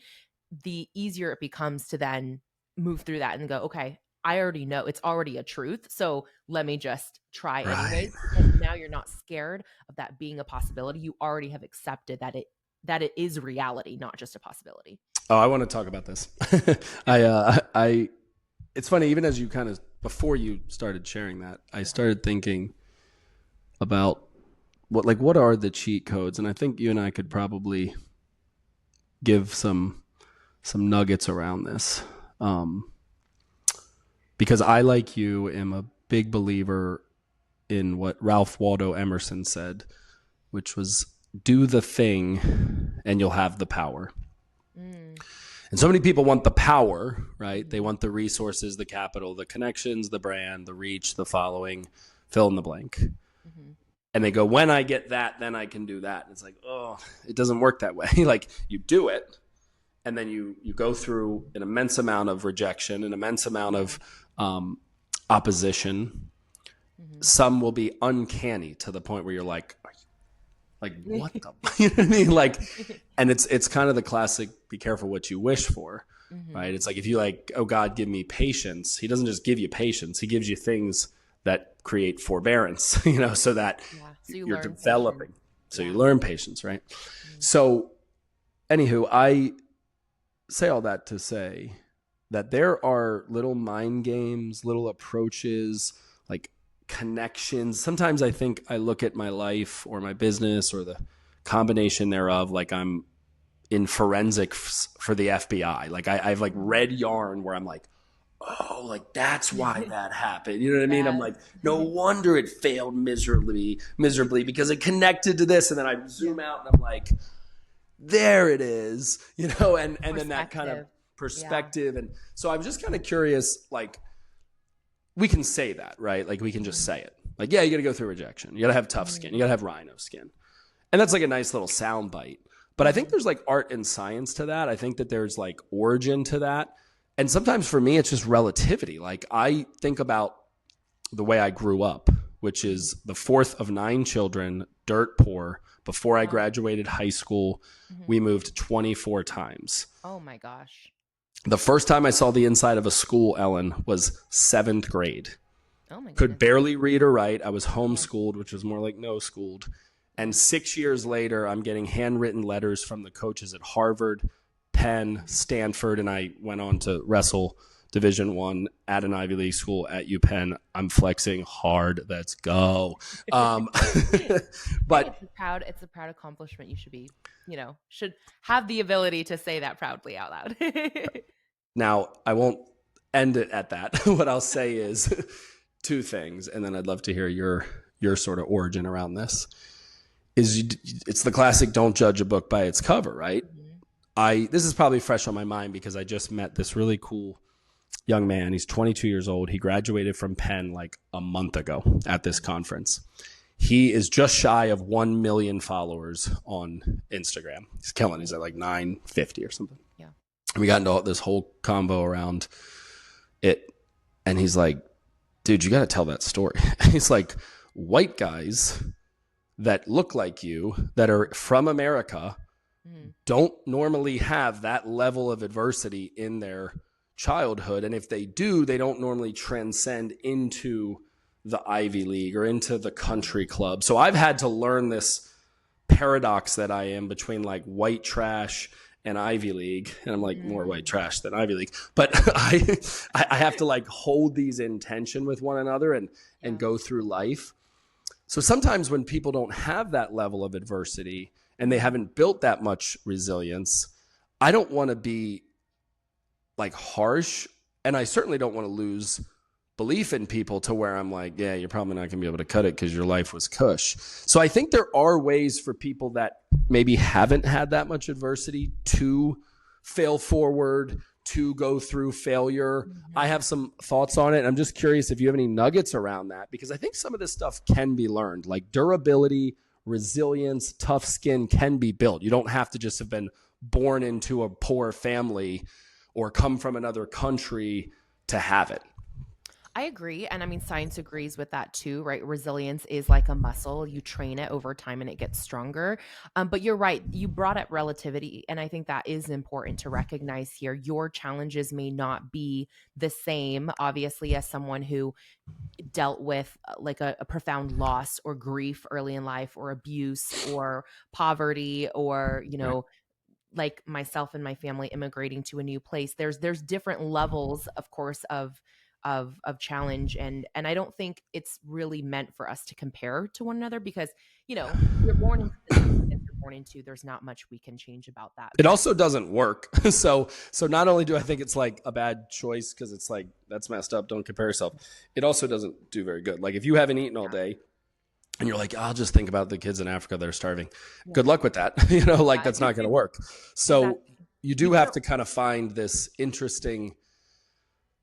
the easier it becomes to then move through that and go, okay, I already know it's already a truth. So let me just try Right. anyways, because now you're not scared of that being a possibility. You already have accepted that it is reality, not just a possibility. Oh, I want to talk about this. It's funny, even as you kind of, before you started sharing that, I started thinking about what are the cheat codes? And I think you and I could probably give some nuggets around this. Because I, like you, am a big believer in what Ralph Waldo Emerson said, which was do the thing and you'll have the power. Mm. And so many people want the power, right? They want the resources, the capital, the connections, the brand, the reach, the following, fill in the blank. Mm-hmm. And they go, when I get that, then I can do that. And it's like, oh, it doesn't work that way. Like you do it, and then you go through an immense amount of rejection, an immense amount of opposition. Mm-hmm. Some will be uncanny to the point where you're like what the, you know what I mean? Like, and it's kind of the classic, be careful what you wish for, Mm-hmm. right? It's like, if you like, oh God, give me patience. He doesn't just give you patience. He gives you things that create forbearance, so that So you you're learn developing. patience. So Yeah. you learn patience, right? Mm-hmm. So anywho, I say all that to say that there are little mind games, little approaches, like connections. Sometimes I think I look at my life or my business or the combination thereof like I'm in forensics for the FBI. Like I've like read yarn where I'm like, oh, like that's why that happened. You know what I mean? I'm like, no wonder it failed miserably because it connected to this. And then I zoom out and I'm like, there it is, and then that kind of perspective. And so I'm just kind of curious, like, we can say that, right? Like we can just say it. Like, yeah, you got to go through rejection. You got to have tough skin. You got to have rhino skin. And that's like a nice little sound bite. But I think there's like art and science to that. I think that there's like origin to that. And sometimes for me, it's just relativity. Like I think about the way I grew up, which is the fourth of 9 children, dirt poor. Before I graduated high school, we moved 24 times. Oh my gosh. The first time I saw the inside of a school, Ellen, was 7th grade. Oh my goodness. Could barely read or write. I was homeschooled, which was more like no schooled. And 6 years later, I'm getting handwritten letters from the coaches at Harvard, Penn, Stanford, and I went on to wrestle Division I at an Ivy League school at UPenn. I'm flexing hard. Let's go. But it's a proud accomplishment. You should be, should have the ability to say that proudly out loud. Now, I won't end it at that. What I'll say is 2 things, and then I'd love to hear your sort of origin around this. It's the classic don't judge a book by its cover, right? Mm-hmm. This is probably fresh on my mind because I just met this really cool young man. He's 22 years old. He graduated from Penn like a month ago at this conference. He is just shy of 1 million followers on Instagram. He's killing. He's at like 950 or something. Yeah. And we got into this whole combo around it. And he's like, dude, you got to tell that story. He's like, white guys, that look like you, that are from America, don't normally have that level of adversity in their childhood. And if they do, they don't normally transcend into the Ivy League or into the country club. So I've had to learn this paradox that I am between like white trash and Ivy League. And I'm like more white trash than Ivy League. But I have to like hold these in tension with one another and go through life. So sometimes when people don't have that level of adversity and they haven't built that much resilience, I don't want to be like harsh, and I certainly don't want to lose belief in people to where I'm like, yeah, you're probably not going to be able to cut it because your life was cush. So I think there are ways for people that maybe haven't had that much adversity to fail forward, to go through failure. I have some thoughts on it. I'm just curious if you have any nuggets around that, because I think some of this stuff can be learned, like durability, resilience, tough skin can be built. You don't have to just have been born into a poor family or come from another country to have it. I agree. And I mean, science agrees with that too, right? Resilience is like a muscle. You train it over time and it gets stronger. But you're right. You brought up relativity. And I think that is important to recognize here. Your challenges may not be the same, obviously, as someone who dealt with like a profound loss or grief early in life, or abuse or poverty, or, you know, like myself and my family immigrating to a new place. There's different levels, of course, of challenge, and I don't think it's really meant for us to compare to one another, because, you know, you're born into the circumstance you're born into. There's not much we can change about that. It also doesn't work. So not only do I think it's like a bad choice because it's like, that's messed up, don't compare yourself, it also doesn't do very good. Like if you haven't eaten all day and you're like, I'll just think about the kids in Africa that are starving. Good luck with that. You know, like that's not going to work. So you do have to kind of find this interesting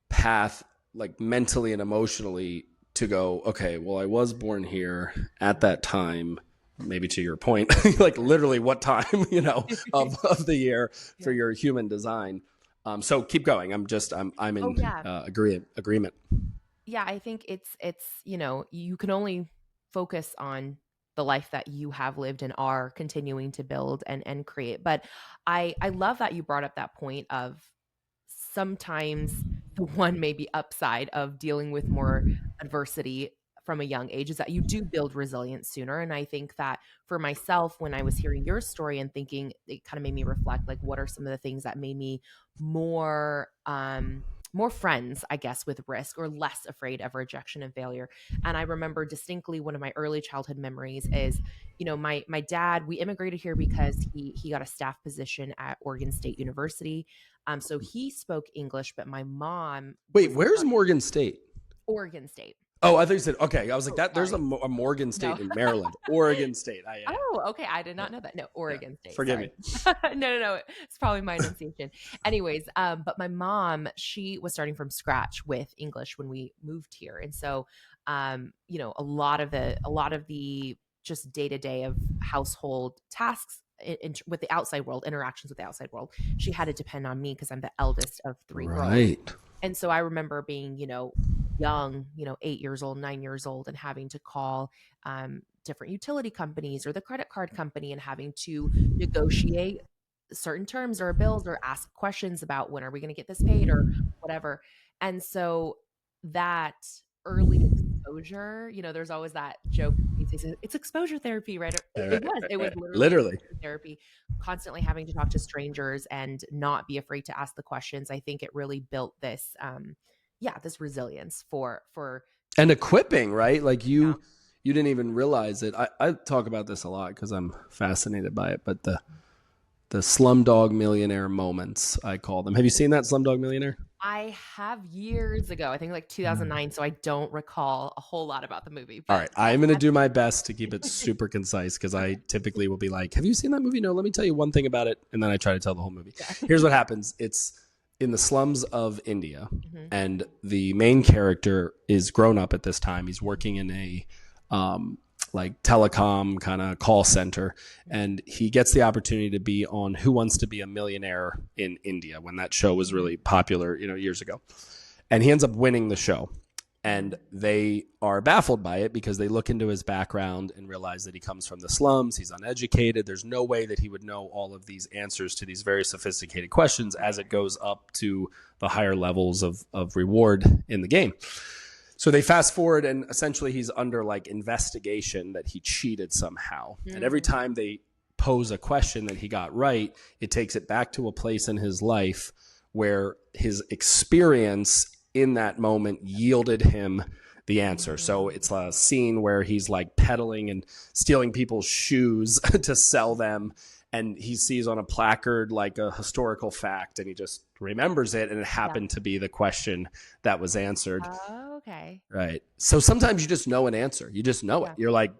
path, like mentally and emotionally, to go, okay, well, I was born here at that time, maybe to your point, like literally what time, you know, of the year for your human design. So keep going. I'm in agreement. Yeah, I think it's, you know, you can only focus on the life that you have lived and are continuing to build and create. But I love that you brought up that point of sometimes the one maybe upside of dealing with more adversity from a young age is that you do build resilience sooner. And I think that for myself, when I was hearing your story and thinking, it kind of made me reflect, like, what are some of the things that made me more friends, I guess, with risk, or less afraid of rejection and failure. And I remember distinctly one of my early childhood memories is, you know, my dad, we immigrated here because he got a staff position at Oregon State University. So he spoke English, but my mom. Wait, where's Morgan State? Oregon State. Oh, I thought you said, okay. I was like, sorry. There's a Morgan State in Maryland. Oregon State. Oh, okay. I did not know that. No, Oregon State. Forgive me. No. It's probably my enunciation. Anyways, but my mom, she was starting from scratch with English when we moved here. And so, you know, a lot of the just day-to-day of household tasks with the outside world, interactions with the outside world, she had to depend on me because I'm the eldest of three girls. Right. And so I remember being, you know, young, you know, 8 years old, 9 years old, and having to call different utility companies or the credit card company and having to negotiate certain terms or bills or ask questions about when are we going to get this paid or whatever. And so that early exposure, you know, there's always that joke, it's exposure therapy, right? It was literally therapy, constantly having to talk to strangers and not be afraid to ask the questions. I think it really built this, this resilience for and equipping, right? Like you didn't even realize it. I talk about this a lot because I'm fascinated by it, but the Slumdog Millionaire moments, I call them. Have you seen that Slumdog Millionaire? I have years ago, I think like 2009. So I don't recall a whole lot about the movie. All right. I'm going to do my best to keep it super concise because I typically will be like, have you seen that movie? No, let me tell you one thing about it. And then I try to tell the whole movie. Yeah. Here's what happens. It's in the slums of India. Mm-hmm. And the main character is grown up at this time. He's working in a like telecom kind of call center. And he gets the opportunity to be on Who Wants to Be a Millionaire in India when that show was really popular, you know, years ago. And he ends up winning the show. And they are baffled by it because they look into his background and realize that he comes from the slums. He's uneducated. There's no way that he would know all of these answers to these very sophisticated questions as it goes up to the higher levels of reward in the game. So they fast forward, and essentially he's under like investigation that he cheated somehow. And every time they pose a question that he got right, it takes it back to a place in his life where his experience in that moment yielded him the answer. So it's a scene where he's like peddling and stealing people's shoes to sell them. And he sees on a placard like a historical fact, and he just remembers it. And it happened to be the question that was answered. Oh, okay. Right. So sometimes you just know an answer. You just know it. You're like,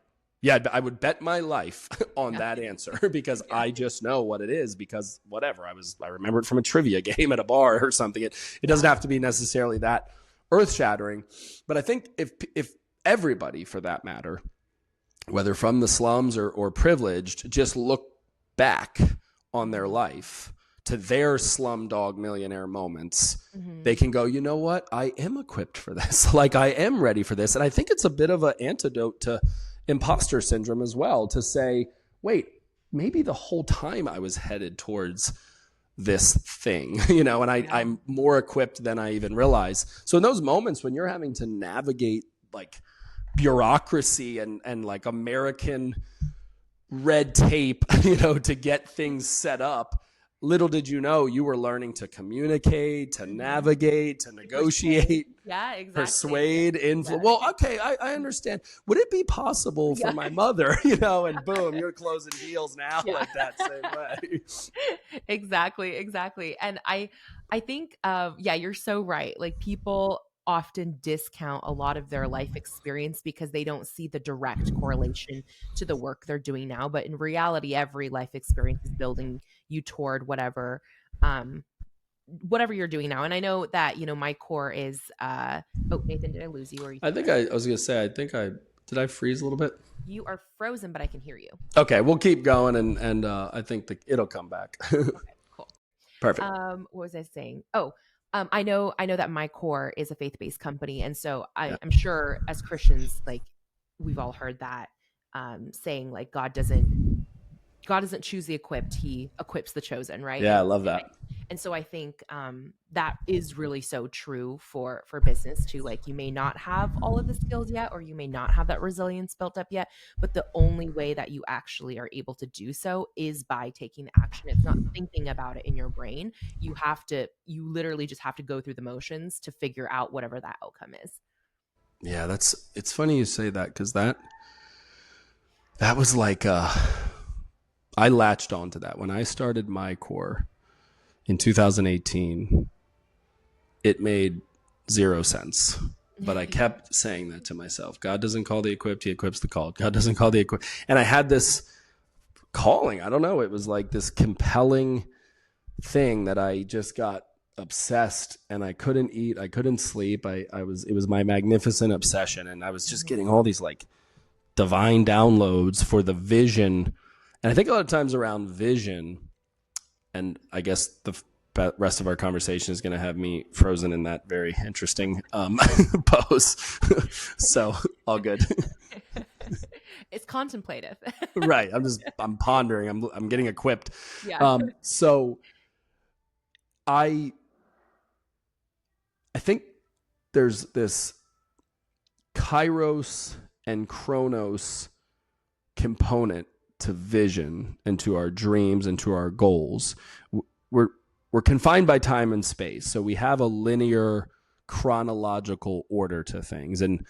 yeah, I would bet my life on that answer because I just know what it is because whatever. I remember it from a trivia game at a bar or something. It doesn't have to be necessarily that earth shattering. But I think if everybody, for that matter, whether from the slums or privileged, just look back on their life to their slumdog millionaire moments, they can go, you know what? I am equipped for this. Like I am ready for this. And I think it's a bit of an antidote to imposter syndrome as well, to say, wait, maybe the whole time I was headed towards this thing, and I'm more equipped than I even realize. So in those moments when you're having to navigate like bureaucracy and like American red tape, to get things set up, little did you know you were learning to communicate, to navigate, to negotiate, persuade, influence. Well, okay, I understand. Would it be possible for my mother, and boom, you're closing deals now like that same way. Exactly. And I think, you're so right. Like people often discount a lot of their life experience because they don't see the direct correlation to the work they're doing now. But in reality, every life experience is building you toward whatever you're doing now. And I know that, my core is, Nathan, did I lose you? Or I think I was going to say, did I freeze a little bit? You are frozen, but I can hear you. Okay. We'll keep going. And I think it'll come back. Okay, cool. Perfect. What was I saying? I know that my core is a faith-based company. And so I'm sure as Christians, like we've all heard that saying like God doesn't choose the equipped, he equips the chosen, right? Yeah, I love that. And so I think that is really so true for business too. Like you may not have all of the skills yet, or you may not have that resilience built up yet, but the only way that you actually are able to do so is by taking action. It's not thinking about it in your brain. You literally just have to go through the motions to figure out whatever that outcome is. Yeah, it's funny you say that, because that was like I latched onto that when I started my core in 2018. It made zero sense, but I kept saying that to myself. God doesn't call the equipped, he equips the called. God doesn't call the equipped. And I had this calling. I don't know. It was like this compelling thing that I just got obsessed, and I couldn't eat. I couldn't sleep. It was my magnificent obsession. And I was just getting all these like divine downloads for the vision. And I think a lot of times around vision, and I guess the rest of our conversation is going to have me frozen in that very interesting pose. So all good. It's contemplative. Right. I'm pondering. I'm getting equipped. Yeah. So I think there's this kairos and chronos component to vision and to our dreams and to our goals. We're confined by time and space. So we have a linear chronological order to things. And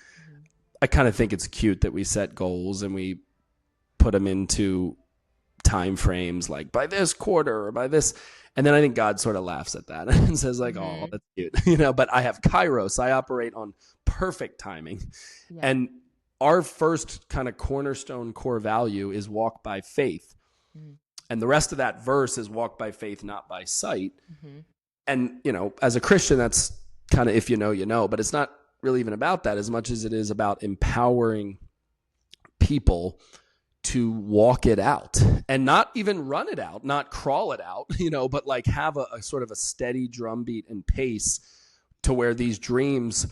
I kind of think it's cute that we set goals and we put them into time frames like by this quarter or by this. And then I think God sort of laughs at that and says like, oh, that's cute. But I have kairos. I operate on perfect timing. Yeah. And our first kind of cornerstone core value is walk by faith. And the rest of that verse is walk by faith, not by sight. And, as a Christian, that's kind of, if you know, but it's not really even about that as much as it is about empowering people to walk it out and not even run it out, not crawl it out, but like have a sort of a steady drumbeat and pace to where these dreams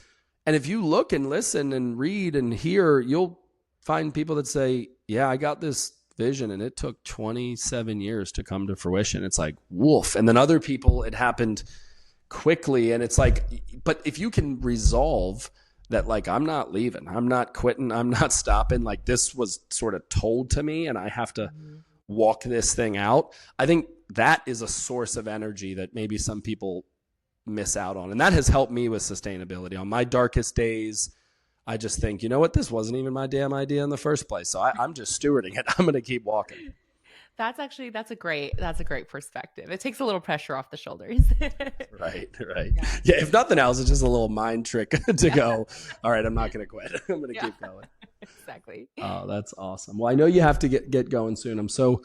And if you look and listen and read and hear, you'll find people that say, yeah, I got this vision and it took 27 years to come to fruition. It's like, woof. And then other people, it happened quickly. And it's like, but if you can resolve that, like, I'm not leaving, I'm not quitting, I'm not stopping, like this was sort of told to me and I have to walk this thing out. I think that is a source of energy that maybe some people miss out on. And that has helped me with sustainability. On my darkest days, I just think, you know what, this wasn't even my damn idea in the first place. So I'm just stewarding it. I'm going to keep walking. That's a great perspective. It takes a little pressure off the shoulders. Right. Yeah. If nothing else, it's just a little mind trick to go, all right, I'm not going to quit. I'm going to keep going. Exactly. Oh, that's awesome. Well, I know you have to get going soon. I'm so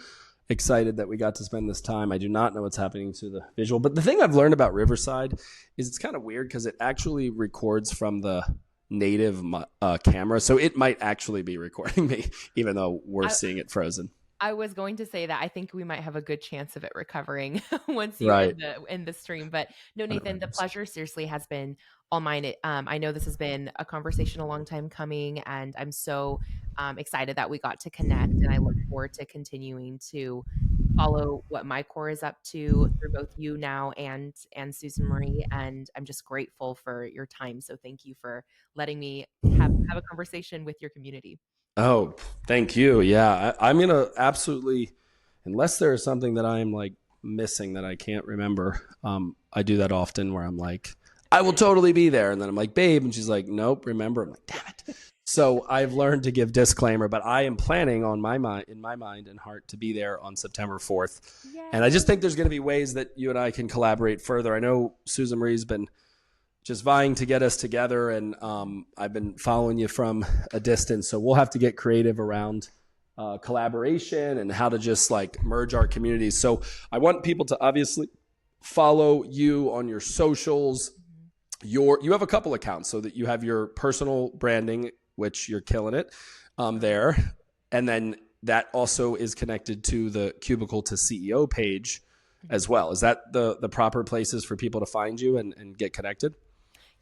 excited that we got to spend this time. I do not know what's happening to the visual, but the thing I've learned about Riverside is it's kind of weird because it actually records from the native camera. So it might actually be recording me, even though we're seeing it frozen. I was going to say that I think we might have a good chance of it recovering once you in the stream. But no, Nathan, the pleasure seriously has been all mine. I know this has been a conversation a long time coming, and I'm so excited that we got to connect. And I look forward to continuing to follow what my core is up to through both you now and Susan Marie. And I'm just grateful for your time. So thank you for letting me have a conversation with your community. Oh, thank you. Yeah, I'm going to absolutely, unless there is something that I'm like missing that I can't remember. I do that often where I'm like, I will totally be there. And then I'm like, babe. And she's like, nope, remember. I'm like, damn it. So I've learned to give disclaimer, but I am planning on in my mind and heart to be there on September 4th. Yay. And I just think there's going to be ways that you and I can collaborate further. I know Susan Marie's been just vying to get us together, and I've been following you from a distance. So we'll have to get creative around collaboration and how to just like merge our communities. So I want people to obviously follow you on your socials. You have a couple accounts, so that you have your personal branding, which you're killing it there. And then that also is connected to the Cubicle to CEO page as well. Is that the proper places for people to find you and get connected?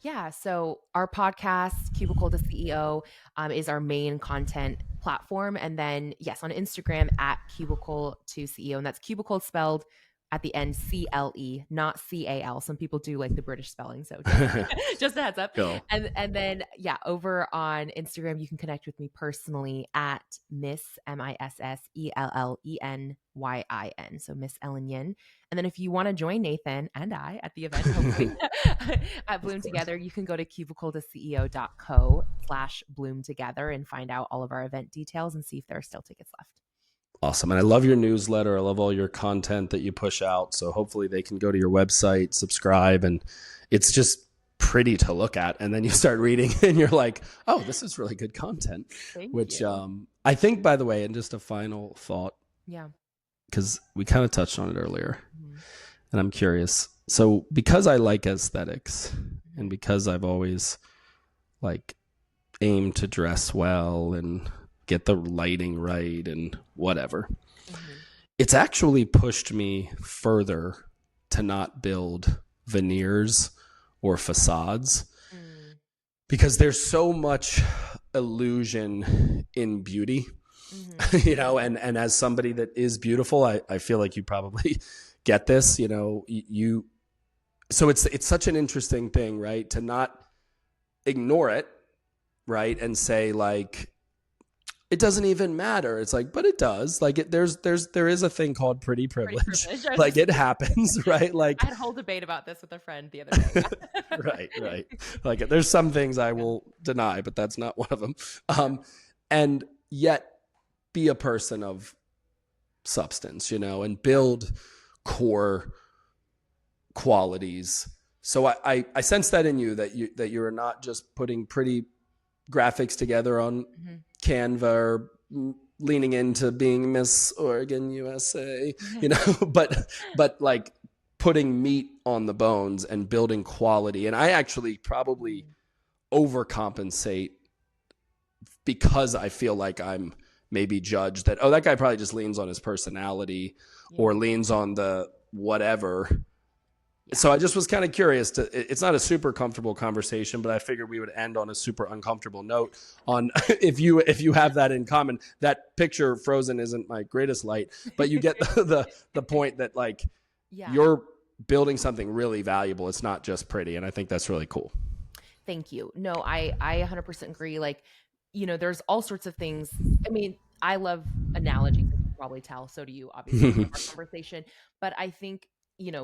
Yeah. So our podcast, Cubicle to CEO, is our main content platform. And then, yes, on Instagram at Cubicle to CEO. And that's Cubicle spelled at the end, CLE, not CAL. Some people do like the British spelling. So just a heads up. Cool. And then, yeah, over on Instagram, you can connect with me personally at Miss MissEllenYin. So Miss Ellen Yin. And then if you want to join Nathan and I at the event, hopefully at Bloom Together, you can go to cubicletoceo.co/Bloom Together and find out all of our event details and see if there are still tickets left. Awesome. And I love your newsletter. I love all your content that you push out. So hopefully they can go to your website, subscribe, and it's just pretty to look at. And then you start reading and you're like, oh, this is really good content. Thank you. I think, by the way, and just a final thought. Yeah. Because we kind of touched on it earlier. Mm-hmm. And I'm curious. So because I like aesthetics and because I've always like aimed to dress well and get the lighting right and whatever, it's actually pushed me further to not build veneers or facades because there's so much illusion in beauty, you know, and as somebody that is beautiful, I feel like you probably get this, you know, so it's such an interesting thing, right? To not ignore it, right? And say like, it doesn't even matter. It's like, but it does. Like there is a thing called pretty privilege. Like it happens, right? Like I had a whole debate about this with a friend the other day. Right. Like there's some things I will deny, but that's not one of them. And yet be a person of substance, you know, and build core qualities. So I sense that in you, that you're not just putting pretty graphics together on Canva or leaning into being Miss Oregon USA, you know, but like putting meat on the bones and building quality. And I actually probably overcompensate because I feel like I'm maybe judged that, oh, that guy probably just leans on his personality or leans on the whatever. Yeah. So I just was kind of curious it's not a super comfortable conversation, but I figured we would end on a super uncomfortable note on if you have that in common. That picture frozen isn't my greatest light, but you get the point that like Yeah. you're building something really valuable. It's not just pretty. And I think that's really cool. Thank you. No, I 100% agree. Like, there's all sorts of things. I mean, I love analogies, as you can probably tell. So do you, obviously, from our conversation. But I think,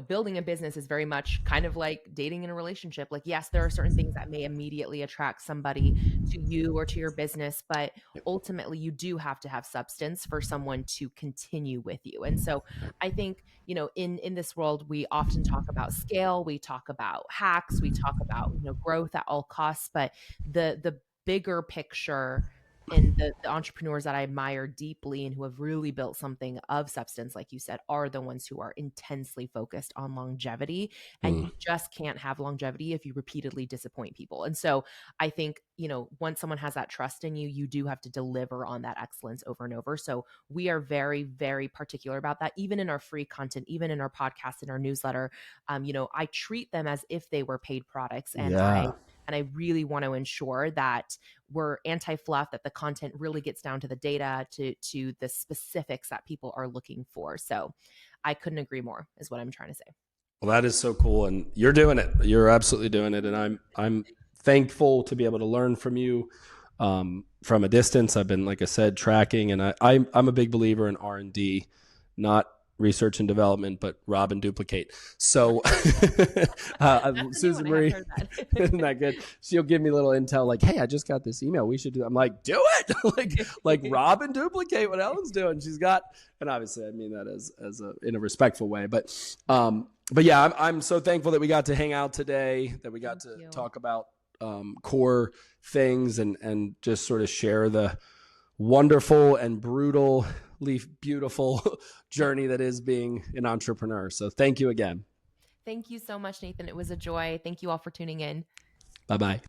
building a business is very much kind of like dating in a relationship. Like, yes, there are certain things that may immediately attract somebody to you or to your business, but ultimately you do have to have substance for someone to continue with you. And so I think, in this world, we often talk about scale, we talk about hacks, we talk about, growth at all costs, but the bigger picture and the entrepreneurs that I admire deeply and who have really built something of substance, like you said, are the ones who are intensely focused on longevity. And Mm. you just can't have longevity if you repeatedly disappoint people. And so I think, once someone has that trust in you, you do have to deliver on that excellence over and over. So we are very, very particular about that, even in our free content, even in our podcast, in our newsletter. I treat them as if they were paid products, and Yeah. I really want to ensure that we're anti-fluff, that the content really gets down to the data, to the specifics that people are looking for. So I couldn't agree more, is what I'm trying to say. Well, that is so cool, and you're doing it. You're absolutely doing it, and I'm thankful to be able to learn from you from a distance. I've been, like I said, tracking, and I'm a big believer in R&D, not research and development, but rob and duplicate. So, That's a new Susan one. I haven't Marie, heard that. isn't that good? She'll give me little intel, like, "Hey, I just got this email. We should do." I'm like, "Do it!" like rob and duplicate what Ellen's doing. She's got, and obviously, I mean that as a in a respectful way, but yeah, I'm so thankful that we got to hang out today, that we got to talk about core things and just sort of share the wonderful and brutally beautiful journey that is being an entrepreneur. So thank you again. Thank you so much, Nathan. It was a joy. Thank you all for tuning in. Bye-bye.